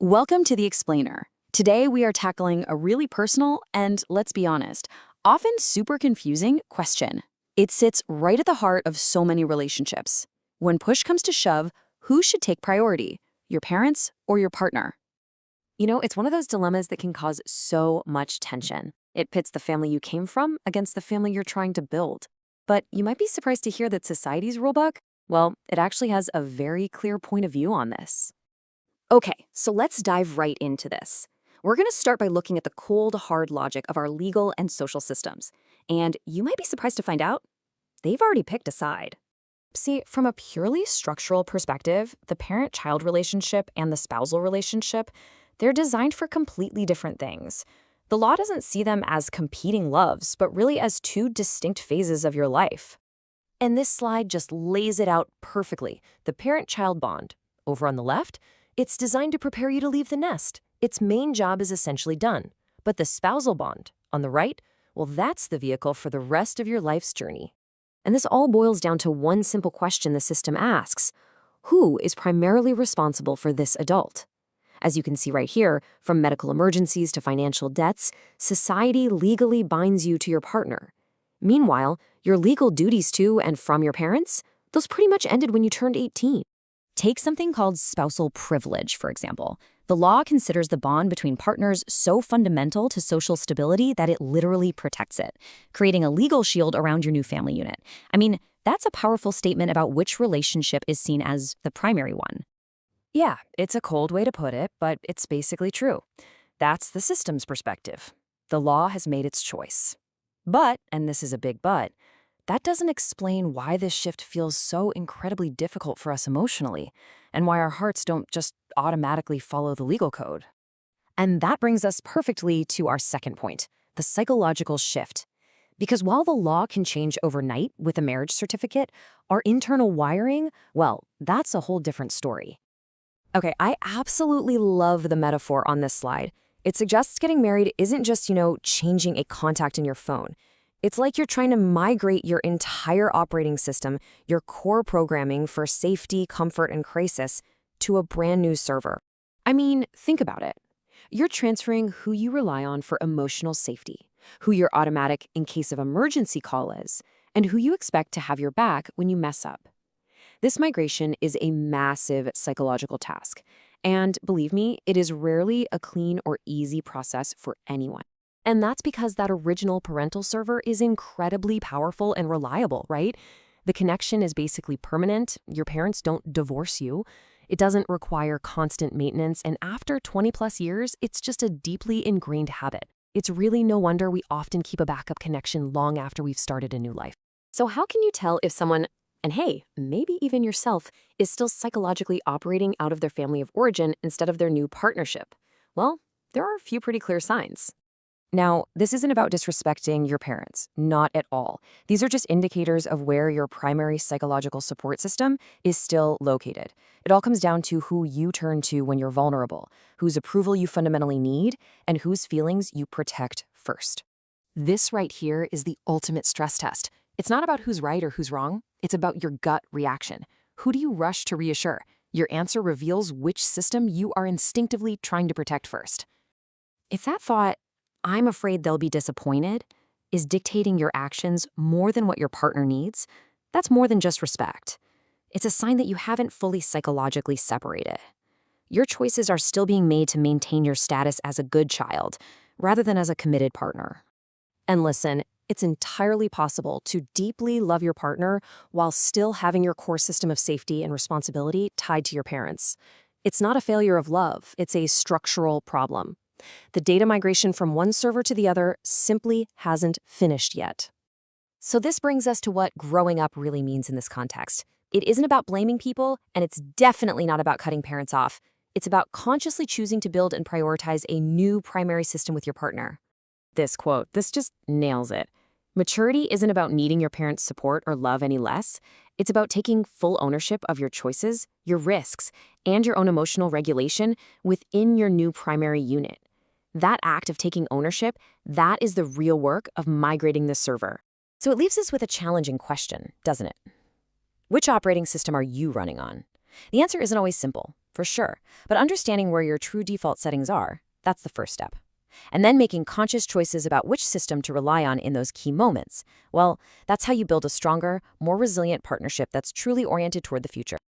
Welcome to The Explainer. Today we are tackling a really personal and, let's be honest, often super confusing question. It sits right at the heart of so many relationships. When push comes to shove, who should take priority? Your parents or your partner? It's one of those dilemmas that can cause so much tension. It pits the family you came from against the family you're trying to build. But you might be surprised to hear that society's rulebook, well, it actually has a very clear point of view on this. Okay, so let's dive right into this. We're going to start by looking at the cold, hard logic of our legal and social systems. And you might be surprised to find out they've already picked a side. See, from a purely structural perspective, the parent-child relationship and the spousal relationship, they're designed for completely different things. The law doesn't see them as competing loves, but really as two distinct phases of your life. And this slide just lays it out perfectly. The parent-child bond. Over on the left, it's designed to prepare you to leave the nest. Its main job is essentially done. But the spousal bond, on the right, well, that's the vehicle for the rest of your life's journey. And this all boils down to one simple question the system asks: who is primarily responsible for this adult? As you can see right here, from medical emergencies to financial debts, society legally binds you to your partner. Meanwhile, your legal duties to and from your parents, those pretty much ended when you turned 18. Take something called spousal privilege, for example. The law considers the bond between partners so fundamental to social stability that it literally protects it, creating a legal shield around your new family unit. I mean, that's a powerful statement about which relationship is seen as the primary one. Yeah, it's a cold way to put it, but it's basically true. That's the system's perspective. The law has made its choice. But, and this is a big but, that doesn't explain why this shift feels so incredibly difficult for us emotionally, and why our hearts don't just automatically follow the legal code. And that brings us perfectly to our second point, the psychological shift. Because while the law can change overnight with a marriage certificate, our internal wiring, well, that's a whole different story. Okay, I absolutely love the metaphor on this slide. It suggests getting married isn't just, changing a contact in your phone. It's like you're trying to migrate your entire operating system, your core programming for safety, comfort, and crisis, to a brand new server. I mean, think about it. You're transferring who you rely on for emotional safety, who your automatic in case of emergency call is, and who you expect to have your back when you mess up. This migration is a massive psychological task, and believe me, it is rarely a clean or easy process for anyone. And that's because that original parental server is incredibly powerful and reliable, right? The connection is basically permanent. Your parents don't divorce you. It doesn't require constant maintenance, and after 20 plus years, it's just a deeply ingrained habit. It's really no wonder we often keep a backup connection long after we've started a new life. So how can you tell if someone, and hey, maybe even yourself, is still psychologically operating out of their family of origin instead of their new partnership? Well, there are a few pretty clear signs. Now, this isn't about disrespecting your parents, not at all. These are just indicators of where your primary psychological support system is still located. It all comes down to who you turn to when you're vulnerable, whose approval you fundamentally need, and whose feelings you protect first. This right here is the ultimate stress test. It's not about who's right or who's wrong. It's about your gut reaction. Who do you rush to reassure? Your answer reveals which system you are instinctively trying to protect first. If that thought, "I'm afraid they'll be disappointed," is dictating your actions more than what your partner needs, that's more than just respect. It's a sign that you haven't fully psychologically separated. Your choices are still being made to maintain your status as a good child, rather than as a committed partner. And listen, it's entirely possible to deeply love your partner while still having your core system of safety and responsibility tied to your parents. It's not a failure of love, it's a structural problem. The data migration from one server to the other simply hasn't finished yet. So this brings us to what growing up really means in this context. It isn't about blaming people, and it's definitely not about cutting parents off. It's about consciously choosing to build and prioritize a new primary system with your partner. This quote, this just nails it. Maturity isn't about needing your parents' support or love any less. It's about taking full ownership of your choices, your risks, and your own emotional regulation within your new primary unit. That act of taking ownership, that is the real work of migrating the server. So it leaves us with a challenging question, doesn't it? Which operating system are you running on? The answer isn't always simple. for sure. But understanding where your true default settings are, that's the first step. And then making conscious choices about which system to rely on in those key moments. Well, that's how you build a stronger, more resilient partnership that's truly oriented toward the future.